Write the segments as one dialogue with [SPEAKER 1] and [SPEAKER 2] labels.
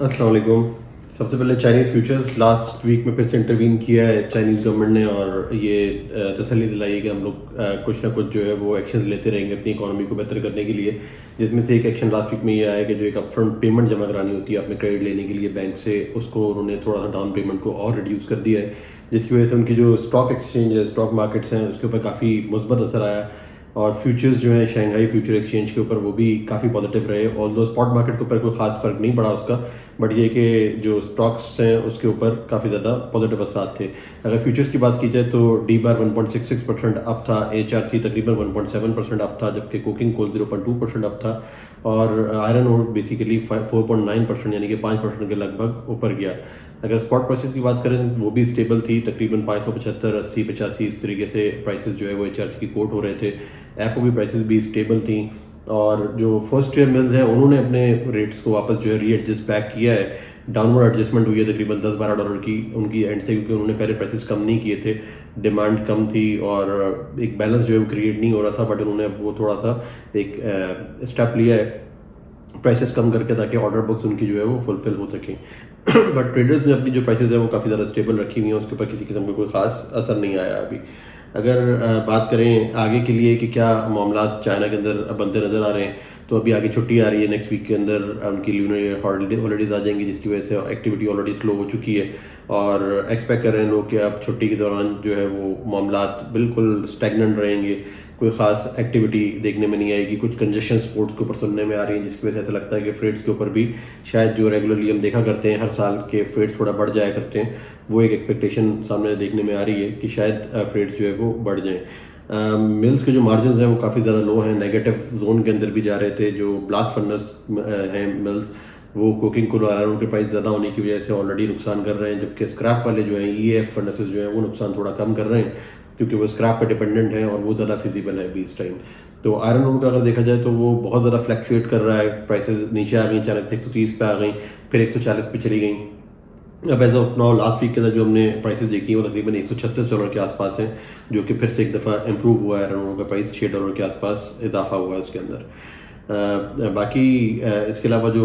[SPEAKER 1] अस्सलाम वालेकुम। सबसे पहले चाइनीज़ फ्यूचर्स लास्ट वीक में फिर से इंटरवीन किया है चाइनीज़ गवर्नमेंट ने, और ये तसल्ली दिलाई है कि हम लोग कुछ ना कुछ जो है वो एक्शंस लेते रहेंगे अपनी इकोनॉमी को बेहतर करने के लिए। जिसमें से एक एक्शन लास्ट वीक में ये आया कि जो एक अपफ्रंट पेमेंट जमा करानी होती है अपने क्रेडिट लेने के लिए बैंक से, उसको उन्होंने थोड़ा सा डाउन पेमेंट को और रिड्यूस कर दिया है, जिसकी वजह से उनकी जो स्टॉक एक्सचेंज है, स्टॉक मार्केट्स हैं, उसके ऊपर काफ़ी मुस्बत असर आया। और फ्यूचर्स जो है शंघाई फ्यूचर एक्सचेंज के ऊपर वो भी काफ़ी पॉजिटिव रहे, ऑल्दो स्पॉट मार्केट के ऊपर कोई खास फर्क नहीं पड़ा उसका, बट ये कि जो स्टॉक्स हैं उसके ऊपर काफ़ी ज़्यादा पॉजिटिव असरात थे। अगर फ्यूचर्स की बात की जाए तो डी बार 1.66% अप था, HRC तकरीबन 1.7% अप था, जबकि कोकिंग कोल 0.2% अप था, और आयरन ओर बेसिकली 4.9% यानी कि 5% के लगभग ऊपर गया। अगर स्पॉट प्राइसेस की बात करें वो भी स्टेबल थी, तकरीबन 575, 80, 85 इस तरीके से प्राइसेस जो है वो HRC की कोट हो रहे थे। FOB प्राइसेस भी स्टेबल थी, और जो फर्स्ट ईयर मिल्स हैं उन्होंने अपने रेट्स को वापस जो है रीएडजस्ट बैक किया है। डाउनवर्ड एडजस्टमेंट हुई है तकरीबन $10-12 की उनकी एंड से, क्योंकि उन्होंने पहले प्राइसेस कम नहीं किए थे, डिमांड कम थी और एक बैलेंस जो है वो क्रिएट नहीं हो रहा था, बट उन्होंने वो थोड़ा सा एक स्टेप लिया है प्राइसेस कम करके, ताकि ऑर्डर बुक्स उनकी जो है वो फुलफिल हो सकें। बट ट्रेडर्स ने अपनी जो प्राइसेस है वो काफ़ी ज़्यादा स्टेबल रखी हुई हैं, उसके ऊपर किसी किस्म का कोई ख़ास असर नहीं आया अभी। अगर बात करें आगे के लिए कि क्या मामला चाइना के अंदर बनते नज़र आ रहे हैं, तो अभी आगे छुट्टी आ रही है, नेक्स्ट वीक के अंदर उनकी ल्यूनर हॉलीडेज आ जाएंगी, जिसकी वजह से एक्टिविटी ऑलरेडी स्लो हो चुकी है, और एक्सपेक्ट कर रहे हैं लोग कि अब छुट्टी के दौरान जो है वो मामला बिल्कुल स्टैगनेंट रहेंगे, कोई ख़ास एक्टिविटी देखने में नहीं आएगी। कुछ कंजेशन स्पोर्ट्स के ऊपर सुनने में आ रही है, जिसकी वजह से ऐसा लगता है कि फ्रेट्स के ऊपर भी शायद जो रेगुलरली हम देखा करते हैं हर साल के फ्रेट्स थोड़ा बढ़ जाया करते हैं, वो एक एक्सपेक्टेशन सामने देखने में आ रही है कि शायद फ्रेट्स जो है वो बढ़ जाएँ। मिल्स के जो मार्जिन हैं वो काफ़ी ज़्यादा लो हैं, नेगेटिव जोन के अंदर भी जा रहे थे। जो ब्लास्ट फर्नेस हैं मिल्स, वो कोकिंग कोल और आयरन के प्राइस ज़्यादा होने की वजह से ऑलरेडी नुकसान कर रहे हैं, जबकि स्क्रैप वाले जो हैं EAF फर्नेसेस जो हैं वो नुकसान थोड़ा कम कर रहे हैं, क्योंकि वो स्क्रैप पे डिपेंडेंट है और वो ज़्यादा फिजिबल है अभी इस टाइम। तो आयरन ओर का अगर देखा जाए तो वो बहुत ज़्यादा फ्लैक्चुएट कर रहा है, प्राइसेस नीचे आ गई, अचानक से 130 पे आ गई, फिर 140 पे चली गई। अब as of now last week के अंदर जो हमने प्राइसेस देखी वो तकरीबन $136 के आसपास हैं, जो कि फिर से एक दफ़ा इंप्रूव हुआ है। आयरन ओर का प्राइस $6 के आसपास इजाफा हुआ है उसके अंदर। बाकी इसके अलावा जो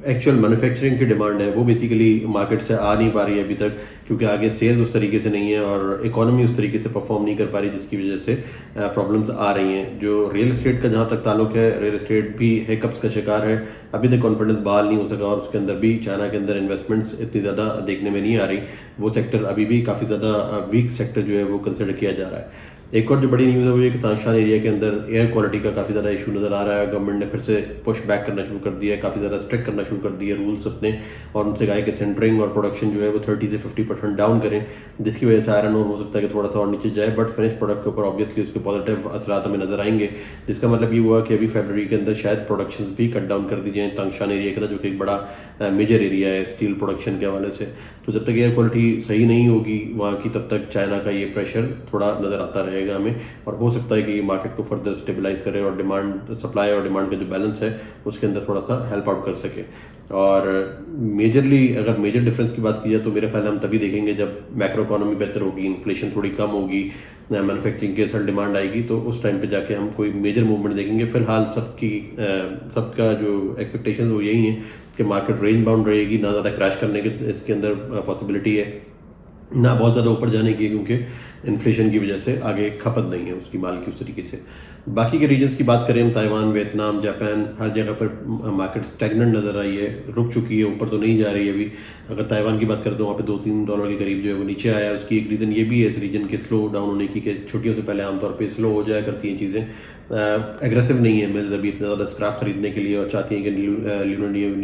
[SPEAKER 1] एक्चुअल मैन्युफैक्चरिंग की डिमांड है वो बेसिकली मार्केट से आ नहीं पा रही है अभी तक, क्योंकि आगे सेल्स उस तरीके से नहीं है और इकोनॉमी उस तरीके से परफॉर्म नहीं कर पा रही, जिसकी वजह से प्रॉब्लम्स आ रही हैं। जो रियल एस्टेट का जहाँ तक ताल्लुक है, रियल एस्टेट भी हिकअप्स का शिकार है, अभी तक कॉन्फिडेंस बहाल नहीं हो सका, और उसके अंदर भी चाइना के अंदर इन्वेस्टमेंट्स इतनी ज़्यादा देखने में नहीं आ रही। वो सेक्टर अभी भी काफ़ी ज़्यादा वीक सेक्टर जो है वो कंसिडर किया जा रहा है। एक और जो बड़ी न्यूज़ है वो ये कि तांशान एरिया के अंदर एयर क्वालिटी का काफ़ी ज़्यादा इशू नज़र आ रहा है। गवर्नमेंट ने फिर से पुश बैक करना शुरू कर दिया है, काफ़ी ज़्यादा स्ट्रिक्ट करना शुरू कर दिया रूल्स अपने, और उनसे कहा है कि सेंटरिंग और प्रोडक्शन जो है वो 30 से 50% डाउन करें, जिसकी वजह से आयरन और हो सकता है कि थोड़ा सा और नीचे जाए, बट फिनिश प्रोडक्ट के ऊपर ऑब्वियसली उसके पॉजिटिव असरात हमें नजर आएंगे। जिसका मतलब ये हुआ कि अभी फरवरी के अंदर शायद प्रोडक्शन भी कट डाउन कर दी जाए तांशान एरिया के अंदर, जो कि एक बड़ा मेजर एरिया है स्टील प्रोडक्शन के हवाले से। तो जब तक एयर क्वालिटी सही नहीं होगी वहाँ की, तब तक चाइना का ये प्रेशर थोड़ा नज़र आता रहेगा हमें, और हो सकता है कि ये मार्केट को फर्दर स्टेबलाइज करे और डिमांड, सप्लाई और डिमांड का जो बैलेंस है उसके अंदर थोड़ा सा हेल्प आउट कर सके। और मेजरली अगर मेजर डिफरेंस की बात की जाए तो मेरे ख्याल हम तभी देखेंगे जब मैक्रो इकोनॉमी बेहतर होगी, इन्फ्लेशन थोड़ी कम होगी, मैन्युफैक्चरिंग की असल डिमांड आएगी, तो उस टाइम पे जाके हम कोई मेजर मूवमेंट देखेंगे। फिलहाल सबका जो एक्सपेक्टेशन वो यही है कि मार्केट रेंज बाउंड रहेगी, ना ज़्यादा क्रैश करने की इसके अंदर पॉसिबिलिटी है, ना बहुत ज़्यादा ऊपर जाने की, क्योंकि इन्फ्लेशन की वजह से आगे खपत नहीं है उसकी माल की उस तरीके से। बाकी के रीजन्स की बात करें हम, ताइवान, वियतनाम, जापान, हर जगह पर मार्केट स्टैगनेंट नज़र आई है, रुक चुकी है, ऊपर तो नहीं जा रही है अभी। अगर ताइवान की बात करें तो वहाँ पे $2-3 के करीब जो है वो नीचे आया है। उसकी एक रीज़न ये भी है इस रीजन के स्लो डाउन होने की, कि छुट्टियों से पहले आमतौर पर स्लो हो जाया करती हैं चीज़ें, एग्रेसिव नहीं है मिल्स अभी इतना ज़्यादा स्क्रैप खरीदने के लिए, और चाहती हैं कि न्यू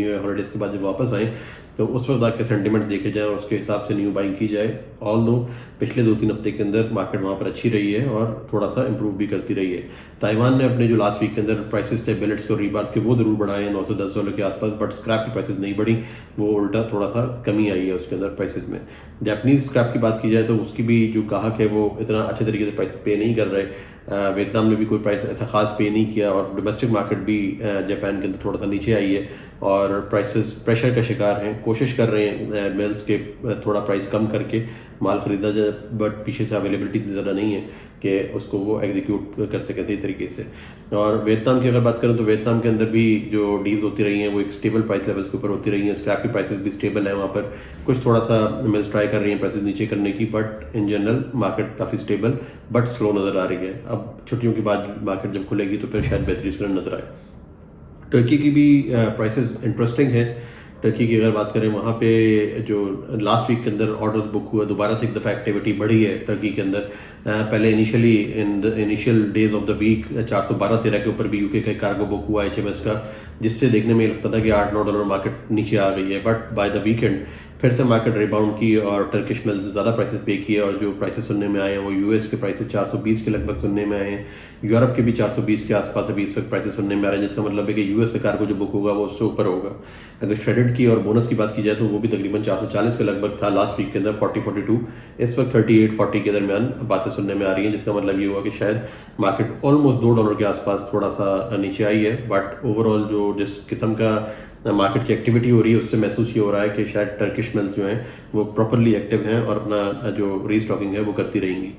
[SPEAKER 1] ईयर हॉलीडेज़ के बाद जब वापस आएँ तो उस वक्त आके सेंटिमेंट देखे जाए और उसके हिसाब से न्यू बाइंग की जाए। ऑल दो पिछले 2-3 हफ्ते के अंदर मार्केट वहाँ पर अच्छी रही है और थोड़ा सा इंप्रूव भी करती रही है। ताइवान ने अपने जो लास्ट वीक के अंदर प्राइसेस थे बिलेट्स के और रीबार्स के, वो ज़रूर बढ़ाए हैं $910 के आसपास, बट स्क्रैप की प्राइसेस नहीं बढ़ी, वो उल्टा थोड़ा सा कमी आई है उसके अंदर प्राइसेस में। जापानीज स्क्रैप की बात की जाए तो उसकी भी जो ग्राहक है वो इतना अच्छे तरीके से प्राइस पे नहीं कर रहे। वियतनाम ने भी कोई प्राइस ऐसा खास पे नहीं किया, और डोमेस्टिक मार्केट भी जापान के अंदर थोड़ा सा नीचे आई है। और प्राइसेस प्रेशर का शिकार हैं। कोशिश कर रहे हैं मिल्स के थोड़ा प्राइस कम करके माल ख़रीदा जाए, बट पीछे से अवेलेबिलिटी ज़्यादा नहीं है कि उसको वो एग्जीक्यूट कर सकें सही तरीके से। और वियतनाम की अगर बात करें तो वियतनाम के अंदर भी जो डील्स होती रही हैं वो एक स्टेबल प्राइस लेवल्स के ऊपर होती रही हैं। स्क्रैप की प्राइसेस भी स्टेबल है वहाँ पर। कुछ थोड़ा सा मिल्स ट्राई कर रही हैं प्राइसेस नीचे करने की, बट इन जनरल मार्केट काफ़ी स्टेबल बट स्लो नज़र आ रही है। अब छुट्टियों के बाद मार्केट जब खुलेगी तो फिर शायद बेहतरीन उसमें नज़र आए। टर्की की भी प्राइसेस इंटरेस्टिंग है। टर्की की अगर बात करें वहाँ पे जो लास्ट वीक के अंदर ऑर्डर्स बुक हुआ, दोबारा से एक दफ़ा एक्टिविटी बढ़ी है टर्की के अंदर। पहले initially in the initial days of the week 412-13 के ऊपर भी यूके का कार्गो बुक हुआ HMS का, जिससे देखने में लगता था कि $8-9 मार्केट नीचे आ गई है। बट बाय द वीकेंड फिर से मार्केट रिबाउंड की और टर्किश मिल्स ज़्यादा प्राइसेस पे किए, और जो प्राइसेस सुनने में आए हैं वो यूएस के प्राइसेस 420 के लगभग सुनने में आए हैं। यूरोप के भी 420 के आसपास अभी इस वक्त प्राइसेस सुनने में आ रहे हैं, जिसका मतलब है कि यूएस का कार्गो जो बुक होगा वो उससे ऊपर होगा। अगर श्रेडेड की और बोनस की बात की जाए तो वो भी तकरीबन 440 के लगभग था लास्ट वीक के अंदर, 40-42। इस वक्त 38-40 के दरमियान बातें सुनने में आ रही हैं, जिसका मतलब ये हुआ कि शायद मार्केट ऑलमोस्ट $2 के आसपास थोड़ा सा नीचे आई है। बट ओवरऑल जो जिस किस्म का मार्केट की एक्टिविटी हो रही है उससे महसूस ये हो रहा है कि शायद टर्किश मिल्स जो हैं वो प्रॉपरली एक्टिव हैं और अपना जो रीस्टॉकिंग है वो करती रहेंगी।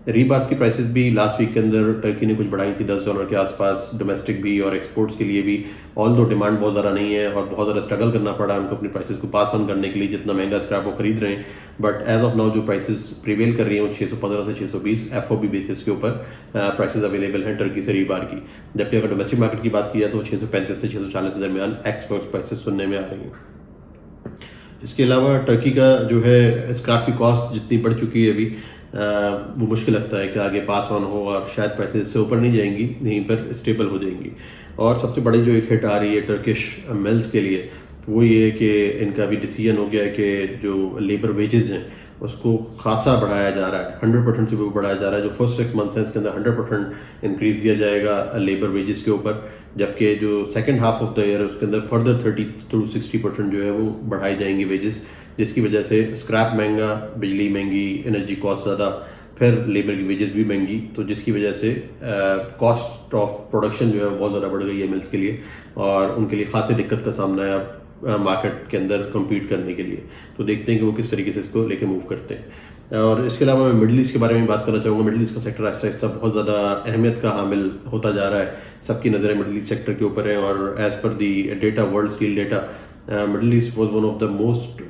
[SPEAKER 1] रीबार्स की प्राइसेस भी लास्ट वीक के अंदर टर्की ने कुछ बढ़ाई थी $10 के आसपास, डोमेस्टिक भी और एक्सपोर्ट्स के लिए भी। ऑल दो डिमांड बहुत ज़्यादा नहीं है और बहुत ज़्यादा स्ट्रगल करना पड़ा है उनको अपनी प्राइसेस को पास ऑन करने के लिए, जितना महंगा स्क्रैप वो खरीद रहे हैं। बट एज ऑफ नाउ जो प्राइसेस प्रिवेल कर रही हैं वो 615 से 620 FOB बेसिस के ऊपर प्राइसेस अवेलेबल हैं टर्की से रीबार की। जबकि अगर डोमेस्टिक मार्केट की बात की जाए तो 635 से 640 के दरमियान एक्सपोर्ट प्राइसेस सुनने में आ रही हैं। इसके अलावा टर्की का जो है स्क्रैप की कॉस्ट जितनी बढ़ चुकी है अभी, वो मुश्किल लगता है कि आगे पास ऑन हो और शायद पैसे इससे ऊपर नहीं जाएंगी, यहीं पर स्टेबल हो जाएंगी। और सबसे बड़ी जो एक हिट आ रही है टर्किश मिल्स के लिए वो ये है कि इनका भी डिसीजन हो गया है कि जो लेबर वेजेस हैं उसको खासा बढ़ाया जा रहा है, 100% से भी बढ़ाया जा रहा है। जो फर्स्ट 6 मंथ्स हैं इसके अंदर 100% इंक्रीज दिया जाएगा लेबर वेजेस के ऊपर, जबकि जो second half of the year है उसके अंदर फर्दर 30-60% जो है वो बढ़ाई जाएंगी वेजेस, जिसकी वजह से स्क्रैप महंगा, बिजली महंगी, एनर्जी कॉस्ट ज़्यादा, फिर लेबर की वेजेस भी महंगी, तो जिसकी वजह से कॉस्ट ऑफ प्रोडक्शन जो है बहुत ज़्यादा बढ़ गई है मिल्स के लिए और उनके लिए खासी दिक्कत का सामना है मार्केट के अंदर कम्पीट करने के लिए। तो देखते हैं कि वो किस तरीके से इसको लेके मूव करते हैं। और इसके अलावा मैं मिडिल ईस्ट के बारे में बात करना चाहूँगा। मिडिल ईस्ट का सेक्टर ऐसा ऐसा बहुत ज़्यादा अहमियत का हामिल होता जा रहा है, सबकी नज़रें मिडिल ईस्ट सेक्टर के ऊपर हैं। और as per the data, world steel data, middle east was one of the most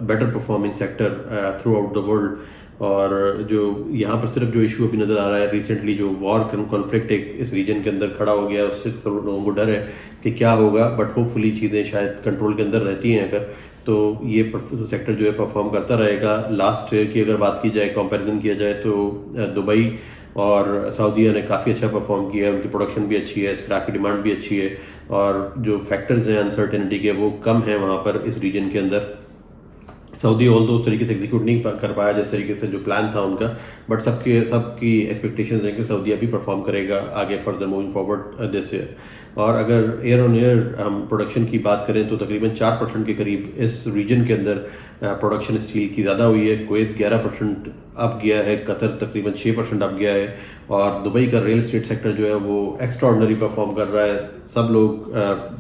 [SPEAKER 1] better performing sector through out the world. और जो यहाँ पर सिर्फ जो इशू अभी नज़र आ रहा है रिसेंटली, जो वॉर कॉन्फ्लिक्ट एक इस रीजन के अंदर खड़ा हो गया, उससे लोगों को डर है कि क्या होगा, बट होपफुली चीज़ें शायद कंट्रोल के अंदर रहती हैं अगर, तो ये सेक्टर जो है परफॉर्म करता रहेगा। लास्ट ईयर की अगर बात की जाए, कंपैरिजन किया जाए तो दुबई और सऊदीया ने काफ़ी अच्छा परफॉर्म किया है, उनकी प्रोडक्शन भी अच्छी है, स्क्रैप की डिमांड भी अच्छी है और जो फैक्टर्स हैं अनसर्टेनिटी के वो कम हैं वहाँ पर इस रीजन के अंदर। सऊदी ऑल उस तरीके से एग्जीक्यूट नहीं कर पाया जिस तरीके से जो प्लान था उनका, बट सबकी एक्सपेक्टेशंस हैं कि सऊदीया भी परफॉर्म करेगा आगे further moving forward this year. और अगर ईयर ऑन ईयर हम प्रोडक्शन की बात करें तो तकरीबन 4% के करीब इस रीजन के अंदर प्रोडक्शन स्टील की ज़्यादा हुई है। कुवैत 11% अप गया है, कतर तकरीबन 6% अप गया है और दुबई का रियल एस्टेट सेक्टर जो है वो एक्स्ट्राऑर्डिनरी परफॉर्म कर रहा है। सब लोग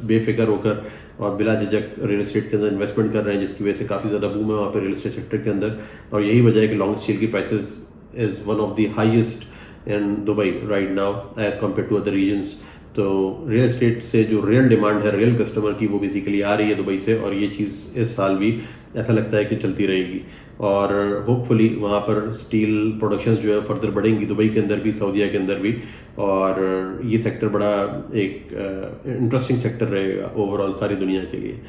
[SPEAKER 1] बेफिक्र होकर और बिला झिझक रियल एस्टेट के अंदर इन्वेस्टमेंट कर रहे हैं, जिसकी वजह से काफ़ी ज़्यादा बूम है वहाँ पर रियल एस्टेट सेक्टर के अंदर। और यही वजह है कि लॉन्ग स्टील की prices is one of the highest in Dubai right now as compare to other regions. तो रियल एस्टेट से जो रियल डिमांड है रियल कस्टमर की वो बेसिकली आ रही है दुबई से, और ये चीज़ इस साल भी ऐसा लगता है कि चलती रहेगी। और होपफुली वहाँ पर स्टील प्रोडक्शंस जो है फर्दर बढ़ेंगी दुबई के अंदर भी, सऊदीया के अंदर भी, और ये सेक्टर बड़ा एक इंटरेस्टिंग सेक्टर रहेगा ओवरऑल सारी दुनिया के लिए।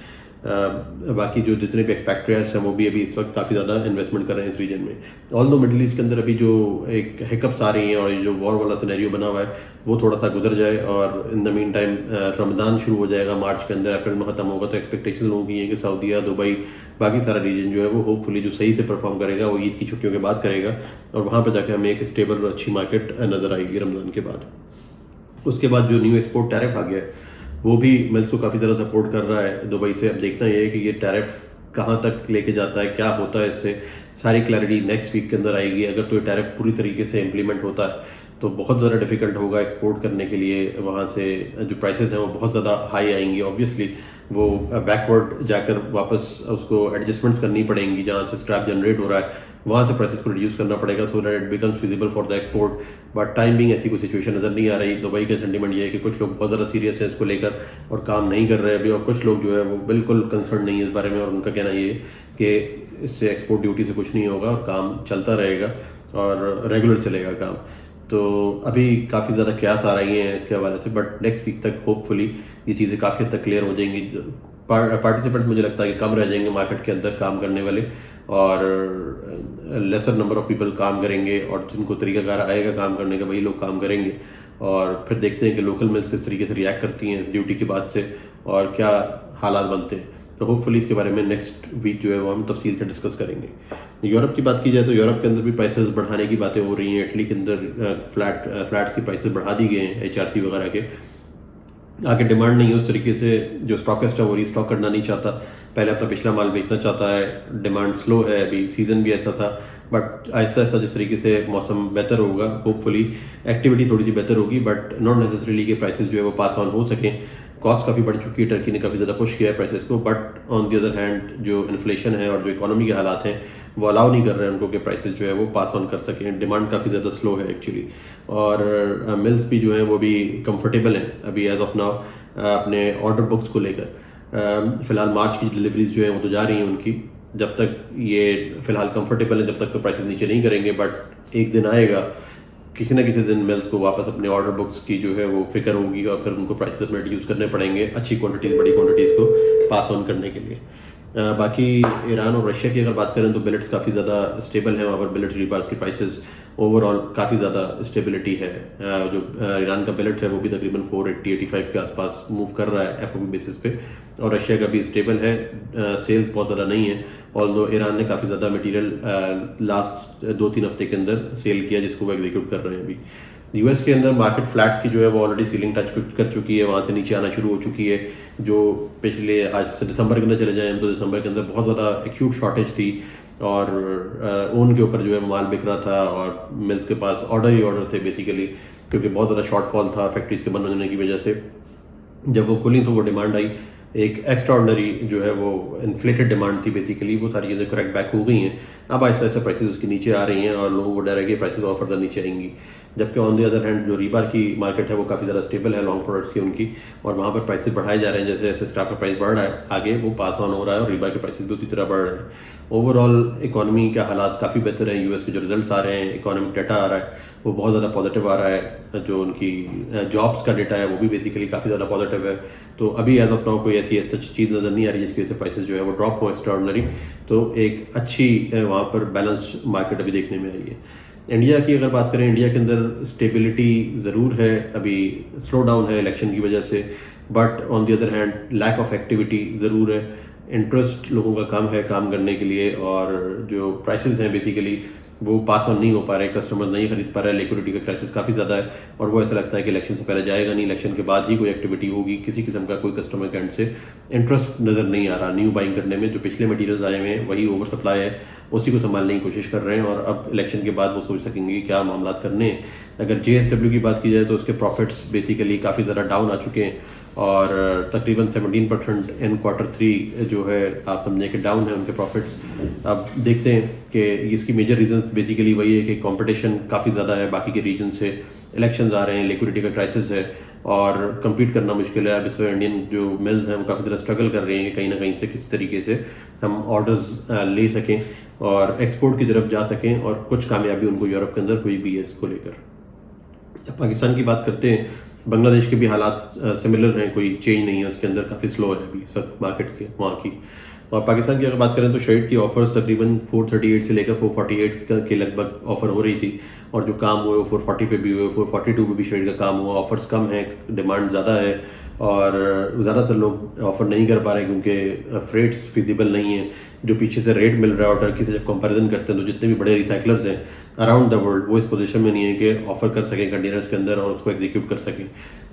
[SPEAKER 1] बाकी जो जितने भी एक्सपेक्ट्रियर्स हैं वो भी अभी इस वक्त काफ़ी ज़्यादा इन्वेस्टमेंट कर रहे हैं इस रीजन में। ऑल दो मिडिल ईस्ट के अंदर अभी जो एक हिकअप्स आ रही हैं और ये जो वॉर वाला सिनेरियो बना हुआ है वो थोड़ा सा गुजर जाए और in the mean time Ramzan शुरू हो जाएगा मार्च के अंदर, अप्रैल में ख़त्म होगा, तो एक्सपेक्टेशन लोगों की है कि सऊदीया, दुबई, बाकी सारा रीजन जो है वो होपफुली जो सही से परफॉर्म करेगा वो ईद की छुट्टियों के बाद करेगा और वहाँ पर जाकर हमें एक स्टेबल और अच्छी मार्केट नज़र आएगी रमज़ान के बाद। उसके बाद जो न्यू एक्सपोर्ट टैरिफ आ गया है वो भी मिल्स को काफ़ी ज़्यादा सपोर्ट कर रहा है दुबई से। अब देखना ये है कि ये टैरिफ कहाँ तक लेके जाता है, क्या होता है, इससे सारी क्लैरिटी नेक्स्ट वीक के अंदर आएगी। अगर तो ये टैरिफ पूरी तरीके से इम्प्लीमेंट होता है तो बहुत ज़्यादा डिफ़िकल्ट होगा एक्सपोर्ट करने के लिए। वहाँ से जो प्राइसेस हैं वो बहुत ज़्यादा हाई आएंगी, ऑब्वियसली वो बैकवर्ड जाकर वापस उसको एडजस्टमेंट्स करनी पड़ेंगी, जहाँ से स्क्रैप जनरेट हो रहा है वहाँ से प्राइसेस को रिड्यूस करना पड़ेगा so that it becomes feasible for the export. But time being ऐसी कोई सिचुएशन नज़र नहीं आ रही। दुबई का सेंटीमेंट ये है कि कुछ लोग बहुत ज़्यादा सीरियस है इसको लेकर और काम नहीं कर रहे अभी, और कुछ लोग जो है वो बिल्कुल कंसर्न नहीं है इस बारे में, और उनका कहना ये है कि इससे एक्सपोर्ट ड्यूटी से कुछ नहीं होगा और काम चलता रहेगा और रेगुलर चलेगा काम। तो अभी काफ़ी ज़्यादा क्यास आ रही हैं इसके हवाले से, बट नेक्स्ट वीक तक होपफुली ये चीज़ें काफ़ी हद तक क्लियर हो जाएंगी। पार्टिसिपेंट मुझे लगता है कि कम रह जाएंगे मार्केट के अंदर काम करने वाले, और लेसर नंबर ऑफ पीपल काम करेंगे, और जिनको तरीकाकार आएगा काम करने का वही लोग काम करेंगे। और फिर देखते हैं कि लोकल मिल्स किस तरीके से रिएक्ट करती हैं इस ड्यूटी के बाद से और क्या हालात बनते हैं। तो होपफुली इसके बारे में नेक्स्ट वीक जो है वो हम तफसील से डिस्कस करेंगे। यूरोप की बात की जाए तो यूरोप के अंदर भी प्राइसेस बढ़ाने की बातें हो रही हैं। इटली के अंदर फ्लैट्स की प्राइसेस बढ़ा दी गए हैं HRC वगैरह के। आगे डिमांड नहीं है उस तरीके से, जो स्टॉकिस्ट है वो रीस्टॉक करना नहीं चाहता, पहले अपना पिछला माल बेचना चाहता है। डिमांड स्लो है, अभी सीज़न भी ऐसा था, बट आहिस्ता आहिस्ता जिस तरीके से मौसम बेहतर होगा होपफुली एक्टिविटी थोड़ी सी बेहतर होगी, बट नॉट नेसेसरीली कि प्राइसेस जो है वो पास ऑन हो सकें। कॉस्ट काफ़ी बढ़ चुकी है, टर्की ने काफ़ी ज़्यादा पुश किया है प्राइसेस को, but on the other hand जो इन्फ्लेशन है और जो इकोनॉमी के हालात हैं वो अलाउ नहीं कर रहे हैं उनको कि प्राइसेस जो है वो पास ऑन कर सकें। डिमांड काफ़ी ज़्यादा स्लो है एक्चुअली, और मिल्स भी जो हैं वो भी कंफर्टेबल हैं अभी एज ऑफ नाउ अपने ऑर्डर बुक्स को लेकर। फ़िलहाल मार्च की डिलीवरीज जो है वो तो जा रही हैं उनकी, जब तक ये फ़िलहाल कंफर्टेबल है जब तक तो प्राइसेस नीचे नहीं करेंगे, बट एक दिन आएगा किसी ना किसी दिन मिल्स को वापस अपने ऑर्डर बुक्स की जो है वो फिक्र होगी और फिर उनको प्राइसेस में रिड्यूस करने पड़ेंगे अच्छी क्वांटिटीज़ बड़ी क्वांटिटीज़ को पास ऑन करने के लिए। बाकी ईरान और रशिया की अगर बात करें तो बिलेट्स काफ़ी ज़्यादा स्टेबल है वहाँ पर। बिलेट्स रीबार्स की प्राइसेस ओवरऑल काफ़ी ज़्यादा स्टेबिलिटी है। जो ईरान का बिलेट है वो भी तकरीबन 480-85 के आसपास मूव कर रहा है FOB बेसिस पे, और रशिया का भी स्टेबल है। सेल्स बहुत ज़्यादा नहीं है, ऑल्दो ईरान ने काफ़ी ज़्यादा मटीरियल लास्ट 2-3 हफ्ते के अंदर सेल किया जिसको वो एग्जीक्यूट कर रहे हैं अभी। US के अंदर मार्केट फ्लैट्स की जो है वो ऑलरेडी सीलिंग टच कर चुकी है, वहाँ से नीचे आना शुरू हो चुकी है। जो पिछले आज से दिसंबर के अंदर चले जाएँ तो दिसंबर के अंदर बहुत ज़्यादा एक्यूट शॉर्टेज थी, और ओन के ऊपर जो है माल बिक रहा था और मिल्स के पास ऑर्डर ही ऑर्डर थे बेसिकली, क्योंकि बहुत ज़्यादा शॉर्टफॉल था फैक्ट्रीज के बंद होने की वजह से। जब वो खुली तो वो डिमांड आई, एक एक्स्ट्राऑर्डिनरी जो है वो इन्फ्लेटेड डिमांड थी बेसिकली, वो सारी चीज़ें करेक्ट बैक हो गई हैं। अब आहिस्ता आहिस्ता प्राइसेस उसकी नीचे आ रही हैं और लोगों को डर है कि प्राइसेस और फर्दर नीचे आएंगी। जबकि ऑन द अदर हैंड जो रीबार की मार्केट है वो काफ़ी ज़्यादा स्टेबल है लॉन्ग प्रोडक्ट्स की उनकी, और वहाँ पर प्राइसेस बढ़ाए जा रहे हैं। जैसे जैसे स्क्रैप का प्राइस बढ़ रहा है आगे वो पास ऑन हो रहा है और रीबार के प्राइसेस भी उसी तरह बढ़ रहे हैं। ओवरऑल इकोनॉमी के हालात काफ़ी बेहतर हैं। US के जो रिजल्ट्स आ रहे हैं, इकोनॉमिक डेटा आ रहा है वो बहुत ज़्यादा पॉजिटिव आ रहा है। जो उनकी जॉब्स का डेटा है वो भी बेसिकली काफ़ी ज़्यादा पॉजिटिव है। तो अभी एज ऑफ नाउ कोई ऐसी सच चीज़ नज़र नहीं आ रही जिसकी वजह से प्राइसेस जो है वो ड्रॉप हो एक्स्ट्राऑर्डिनरी। तो एक अच्छी वहाँ पर बैलेंस मार्केट अभी देखने में आई है। इंडिया की अगर बात करें, इंडिया के अंदर स्टेबिलिटी ज़रूर है, अभी स्लो डाउन है इलेक्शन की वजह से, but on the other hand lack of activity ज़रूर है। इंटरेस्ट लोगों का कम है काम करने के लिए, और जो प्राइसेस हैं बेसिकली वो पास ऑन नहीं हो पा रहे, कस्टमर नहीं खरीद पा रहे, लिक्विडिटी का क्राइसिस काफ़ी ज़्यादा है, और वो ऐसा लगता है कि इलेक्शन से पहले जाएगा नहीं, इलेक्शन के बाद ही कोई एक्टिविटी होगी। किसी किस्म का कोई कस्टमर के एंड से इंटरेस्ट नज़र नहीं आ रहा न्यू बाइंग करने में। जो पिछले मटीरियल्स आए हुए हैं वही ओवर सप्लाई है, उसी को संभालने की कोशिश कर रहे हैं, और अब इलेक्शन के बाद वो सोच सकेंगे कि क्या मामला करने हैं। अगर JSW की बात की जाए तो उसके प्रॉफिट्स बेसिकली काफ़ी ज़्यादा डाउन आ चुके हैं, और तकरीबन 17% इन Q3 जो है आप समझें कि डाउन है उनके प्रॉफिट्स। अब देखते हैं कि इसकी मेजर रीजंस बेसिकली वही है कि कंपटीशन काफ़ी ज़्यादा है बाकी के रीजन से, इलेक्शंस आ रहे हैं, लिक्विडिटी का क्राइसिस है और कम्पीट करना मुश्किल है। अब इस इंडियन जो मिल्स हैं वो काफ़ी ज़्यादा स्ट्रगल कर रही हैं कि कहीं ना कहीं से किसी तरीके से हम ऑर्डर्स ले सकें और एक्सपोर्ट की तरफ जा सकें, और कुछ कामयाबी उनको यूरोप के अंदर हुई भी है इसको लेकर। जब पाकिस्तान की बात करते हैं, बांग्लादेश के भी हालात सिमिलर हैं, कोई चेंज नहीं है उसके अंदर, काफ़ी स्लो है अभी इस वक्त मार्केट के वहाँ की। और पाकिस्तान की अगर बात करें तो शेड की ऑफर्स तकरीबन 438 से लेकर 448 के लगभग ऑफर हो रही थी, और जो काम हुए वो 440 पे भी हुए, 442 पे भी शेड का काम हुआ। ऑफर्स कम है, डिमांड ज़्यादा है, और ज़्यादातर लोग ऑफर नहीं कर पा रहे क्योंकि फ्रेट्स फिजिबल नहीं है। जो पीछे से रेट मिल रहा है और टर्की से जब कंपैरिजन करते हैं तो जितने भी बड़े रिसाइकलर्स हैं अराउंड द वर्ल्ड वो इस पोजीशन में नहीं है कि ऑफर कर सकें कंटेनर्स के अंदर और उसको एग्जीक्यूट कर सकें।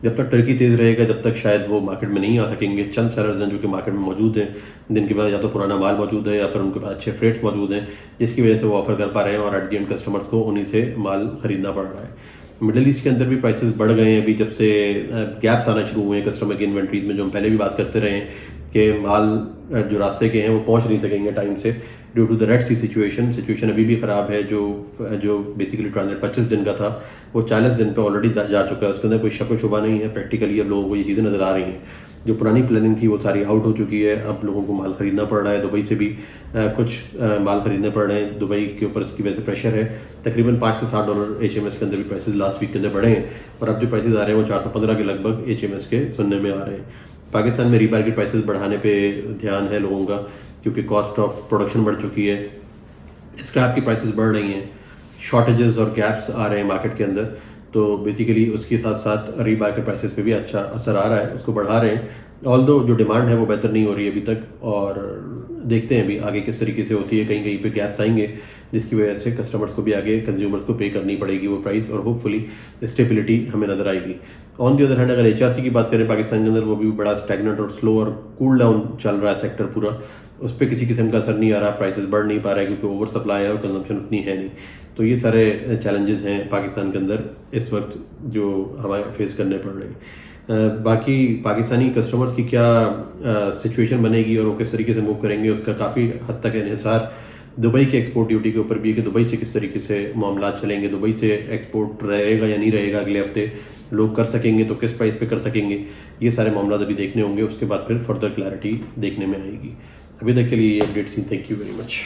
[SPEAKER 1] जब तक टर्की तेज़ रहेगा जब तक शायद वो मार्केट में नहीं आ सकेंगे। चंद सेलर्स हैं जो कि मार्केट में मौजूद हैं, जिनके पास या तो पुराना माल मौजूद है या फिर उनके पास अच्छे फ्रेट्स मौजूद हैं, जिसकी वजह से वो ऑफर कर पा रहे हैं और एट द एंड कस्टमर्स को उन्हीं से माल खरीदना पड़ रहा है। मिडल ईस्ट के अंदर भी प्राइसेस बढ़ गए हैं अभी, जब से गैप्स आना शुरू हुए हैं कस्टमर की इन्वेंट्रीज में, जो हम पहले भी बात करते रहे हैं कि माल जो रास्ते के हैं वो पहुंच नहीं सकेंगे टाइम से due to the Red Sea situation अभी भी ख़राब है। जो बेसिकली ट्रांजिट 25 दिन का था वो 40 दिन पे ऑलरेडी जा चुका है, उसके अंदर कोई शक व शुबा नहीं है। प्रैक्टिकली अब लोगों को ये चीज़ें नज़र आ रही हैं, जो पुरानी प्लानिंग थी वो सारी आउट हो चुकी है। अब लोगों को माल ख़रीदना पड़ रहा है, दुबई से भी कुछ माल ख़रीदने पड़ रहे हैं, दुबई के ऊपर इसकी वजह से प्रेशर है। तकरीबन $5 से $7 HMS के अंदर भी प्राइसेस लास्ट वीक के अंदर बढ़े हैं, और अब जो प्राइसेस आ रहे हैं वो 415 के लगभग HMS के सुनने में आ रहे हैं। पाकिस्तान में रीबार्गेट प्राइसेस बढ़ाने पे ध्यान है लोगों का, क्योंकि कॉस्ट ऑफ प्रोडक्शन बढ़ चुकी है, स्क्रैप की प्राइसेस बढ़ रही हैं, शॉर्टेजेस और गैप्स आ रहे हैं मार्केट के अंदर, तो बेसिकली उसके साथ साथ रीबार्गेट प्राइसेस पे भी अच्छा असर आ रहा है, उसको बढ़ा रहे हैं। ऑल्दो जो डिमांड है वो बेहतर नहीं हो रही है अभी तक, और देखते हैं अभी आगे किस तरीके से होती है। कहीं कहीं पे गैप्स आएंगे जिसकी वजह से कस्टमर्स को भी आगे कंज्यूमर्स को पे करनी पड़ेगी वो प्राइस, और होपफुली स्टेबिलिटी हमें नज़र आएगी। ऑन दी अदर हैंड अगर HRC की बात करें पाकिस्तान के अंदर, वो भी बड़ा स्टैग्नेंट और स्लो और कूल डाउन चल रहा है सेक्टर पूरा, उस पर किसी किस्म का असर नहीं आ रहा, प्राइसेस बढ़ नहीं पा रहा है क्योंकि ओवर सप्लाई है और कंजम्पशन उतनी है नहीं। तो ये सारे चैलेंजेस हैं पाकिस्तान के अंदर इस वक्त जो हमें फेस करने पड़ रहे हैं। बाकी पाकिस्तानी कस्टमर्स की क्या सिचुएशन बनेगी और वो किस तरीके से मूव करेंगे, उसका काफ़ी हद तक इन्हिसार दुबई के एक्सपोर्ट ड्यूटी के ऊपर भी है कि दुबई से किस तरीके से मामला चलेंगे, दुबई से एक्सपोर्ट रहेगा या नहीं रहेगा, अगले हफ्ते लोग कर सकेंगे तो किस प्राइस पे कर सकेंगे, ये सारे मामला अभी देखने होंगे। उसके बाद फिर फर्दर क्लैरिटी देखने में आएगी। अभी तक के लिए ये अपडेट्स थी। Thank you very much.